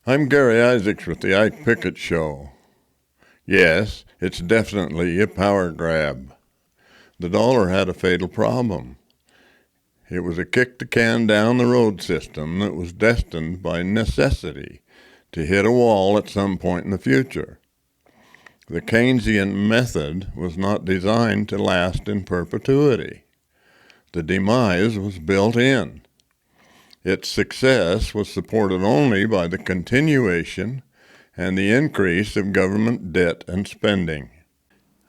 I'm Gary Isaacs with the Ike Picket Show. Yes, it's definitely a power grab. The dollar had a fatal problem. It was a kick-the-can-down-the-road system that was destined by necessity to hit a wall at some point in the future. The Keynesian method was not designed to last in perpetuity. The demise was built in. Its success was supported only by the continuation and the increase of government debt and spending.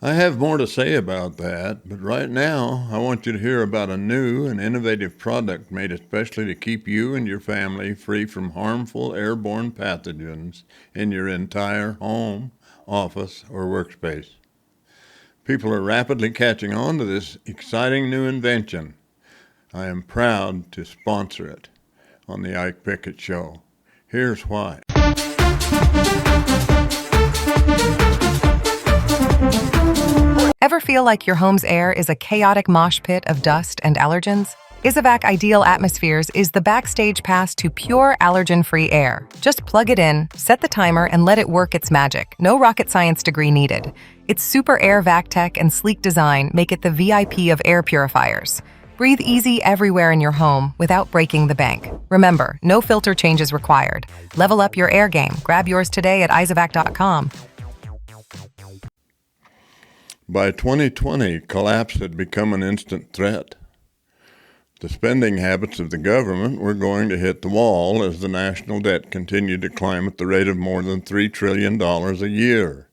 I have more to say about that, but right now I want you to hear about a new and innovative product made especially to keep you and your family free from harmful airborne pathogens in your entire home, office, or workspace. People are rapidly catching on to this exciting new invention. I am proud to sponsor it on the Ike Picket Show. Here's why. Ever feel like your home's air is a chaotic mosh pit of dust and allergens? Isavac Ideal Atmospheres is the backstage pass to pure allergen-free air. Just plug it in, set the timer, and let it work its magic. No rocket science degree needed. Its super air vac tech and sleek design make it the VIP of air purifiers. Breathe easy everywhere in your home without breaking the bank. Remember, no filter changes required. Level up your air game. Grab yours today at isavac.com. By 2020, collapse had become an instant threat. The spending habits of the government were going to hit the wall as the national debt continued to climb at the rate of more than $3 trillion a year.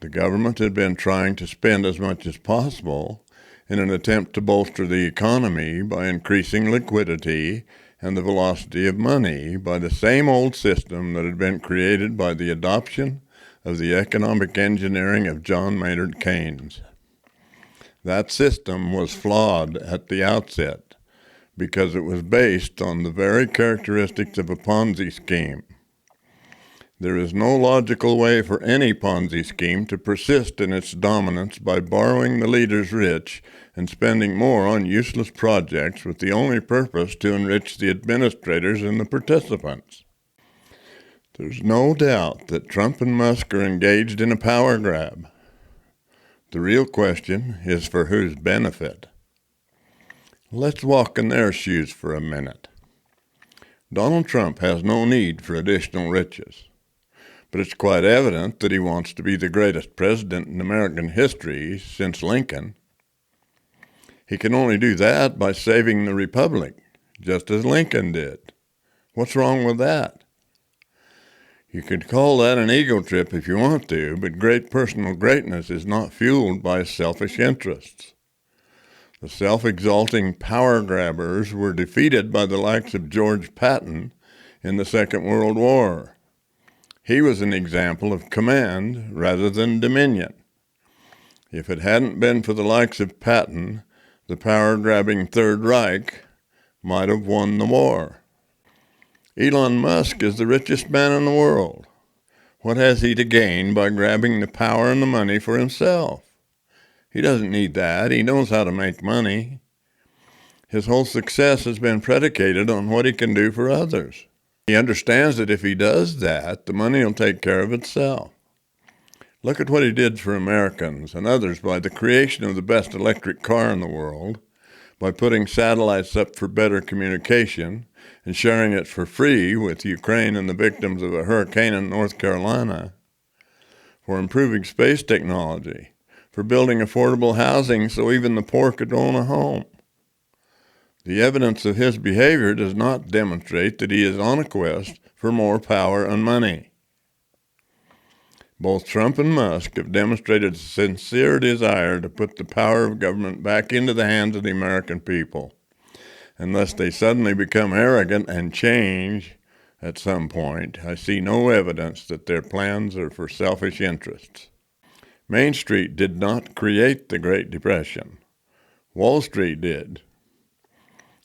The government had been trying to spend as much as possible in an attempt to bolster the economy by increasing liquidity and the velocity of money by the same old system that had been created by the adoption of the economic engineering of John Maynard Keynes. That system was flawed at the outset because it was based on the very characteristics of a Ponzi scheme. There is no logical way for any Ponzi scheme to persist in its dominance by borrowing the leaders rich and spending more on useless projects with the only purpose to enrich the administrators and the participants. There's no doubt that Trump and Musk are engaged in a power grab. The real question is for whose benefit. Let's walk in their shoes for a minute. Donald Trump has no need for additional riches, but it's quite evident that he wants to be the greatest president in American history since Lincoln. He can only do that by saving the republic, just as Lincoln did. What's wrong with that? You could call that an ego trip if you want to, but great personal greatness is not fueled by selfish interests. The self-exalting power grabbers were defeated by the likes of George Patton in the Second World War. He was an example of command rather than dominion. If it hadn't been for the likes of Patton, the power-grabbing Third Reich might have won the war. Elon Musk is the richest man in the world. What has he to gain by grabbing the power and the money for himself? He doesn't need that. He knows how to make money. His whole success has been predicated on what he can do for others. He understands that if he does that, the money will take care of itself. Look at what he did for Americans and others by the creation of the best electric car in the world, by putting satellites up for better communication and sharing it for free with Ukraine and the victims of a hurricane in North Carolina, for improving space technology, for building affordable housing so even the poor could own a home. The evidence of his behavior does not demonstrate that he is on a quest for more power and money. Both Trump and Musk have demonstrated a sincere desire to put the power of government back into the hands of the American people. Unless they suddenly become arrogant and change at some point, I see no evidence that their plans are for selfish interests. Main Street did not create the Great Depression. Wall Street did.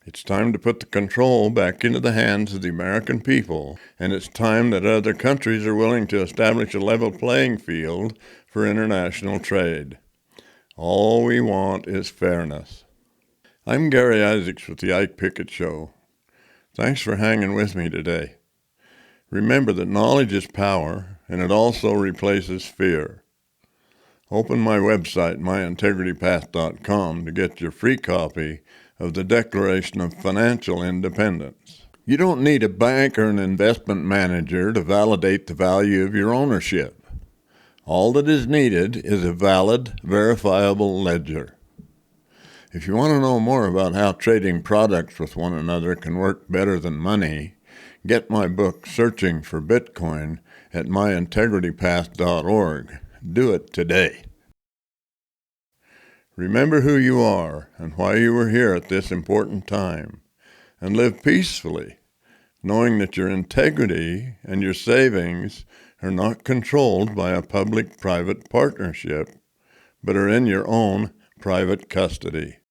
It's time to put the control back into the hands of the American people, and it's time that other countries are willing to establish a level playing field for international trade. All we want is fairness. I'm Gary Isaacs with the Ike Picket Show. Thanks for hanging with me today. Remember that knowledge is power, and it also replaces fear. Open my website, myintegritypath.com, to get your free copy of the Declaration of Financial Independence. You don't need a bank or an investment manager to validate the value of your ownership. All that is needed is a valid, verifiable ledger. If you want to know more about how trading products with one another can work better than money, get my book, Searching for Bitcoin, at myintegritypath.org. Do it today. Remember who you are and why you were here at this important time, and live peacefully, knowing that your integrity and your savings are not controlled by a public-private partnership, but are in your own private custody.